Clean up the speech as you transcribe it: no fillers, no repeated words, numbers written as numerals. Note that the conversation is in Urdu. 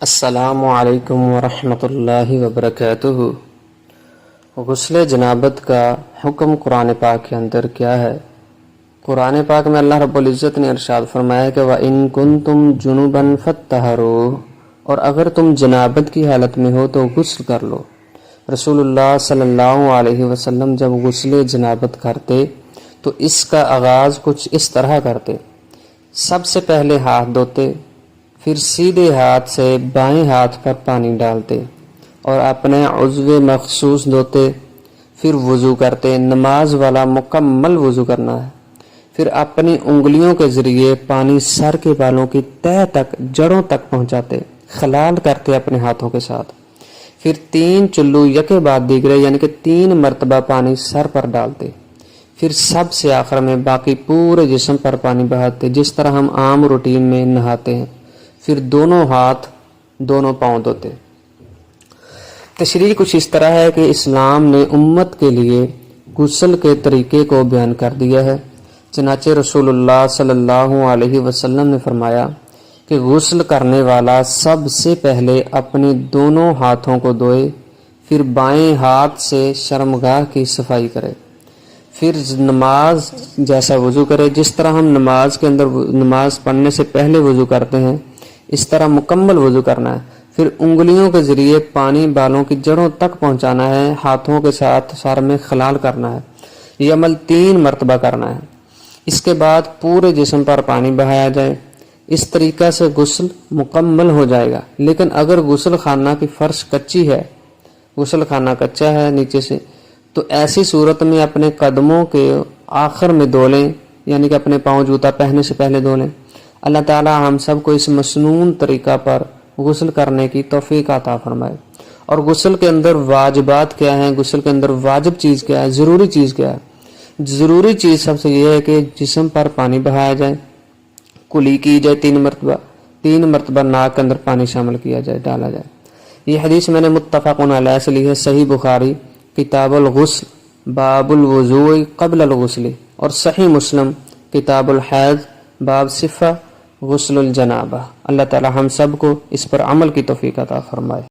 السلام علیکم ورحمۃ اللہ وبرکاتہ۔ غسل جنابت کا حکم قرآن پاک کے اندر کیا ہے؟ قرآن پاک میں اللہ رب العزت نے ارشاد فرمایا کہ وَإِن كُنتُمْ جُنُبًا فَاتَّهَرُوا، اور اگر تم جنابت کی حالت میں ہو تو غسل کر لو۔ رسول اللہ صلی اللہ علیہ وسلم جب غسل جنابت کرتے تو اس کا آغاز کچھ اس طرح کرتے۔ سب سے پہلے ہاتھ دھوتے، پھر سیدھے ہاتھ سے بائیں ہاتھ پر پانی ڈالتے اور اپنے عضو مخصوص دھوتے، پھر وضو کرتے۔ نماز والا مکمل وضو کرنا ہے۔ پھر اپنی انگلیوں کے ذریعے پانی سر کے بالوں کی تہہ تک، جڑوں تک پہنچاتے، خلال کرتے اپنے ہاتھوں کے ساتھ۔ پھر 3 چلو یکے بعد دیگرے یعنی کہ 3 مرتبہ پانی سر پر ڈالتے۔ پھر سب سے آخر میں باقی پورے جسم پر پانی بہاتے، جس طرح ہم عام روٹین میں نہاتے ہیں۔ پھر دونوں ہاتھ، دونوں پاؤں دھوتے۔ تشریح کچھ اس طرح ہے کہ اسلام نے امت کے لیے غسل کے طریقے کو بیان کر دیا ہے۔ چنانچہ رسول اللہ صلی اللہ علیہ وسلم نے فرمایا کہ غسل کرنے والا سب سے پہلے اپنے دونوں ہاتھوں کو دھوئے، پھر بائیں ہاتھ سے شرمگاہ کی صفائی کرے، پھر نماز جیسا وضو کرے، جس طرح ہم نماز کے اندر نماز پڑھنے سے پہلے وضو کرتے ہیں اس طرح مکمل وضو کرنا ہے۔ پھر انگلیوں کے ذریعے پانی بالوں کی جڑوں تک پہنچانا ہے، ہاتھوں کے ساتھ سر میں خلال کرنا ہے۔ یہ عمل 3 مرتبہ کرنا ہے۔ اس کے بعد پورے جسم پر پانی بہایا جائے۔ اس طریقہ سے غسل مکمل ہو جائے گا۔ لیکن اگر غسل خانہ کی فرش کچی ہے، غسل خانہ کچا ہے نیچے سے، تو ایسی صورت میں اپنے قدموں کے آخر میں دھو لیں، یعنی کہ اپنے پاؤں جوتا پہننے سے پہلے دھو لیں۔ اللہ تعالی ہم سب کو اس مسنون طریقہ پر غسل کرنے کی توفیق عطا فرمائے۔ اور غسل کے اندر واجبات کیا ہیں، غسل کے اندر واجب چیز کیا ہے، ضروری چیز کیا ہے؟ ضروری چیز سب سے یہ ہے کہ جسم پر پانی بہایا جائے، کلی کی جائے 3 مرتبہ ناک کے اندر پانی شامل کیا جائے، ڈالا جائے۔ یہ حدیث میں نے متفقن علیہ سے لی ہے، صحیح بخاری کتاب الغسل باب الوضوء قبل الغسل، اور صحیح مسلم کتاب الحیض باب صفہ غسل الجنابہ۔ اللہ تعالی ہم سب کو اس پر عمل کی توفیق عطا فرمائے۔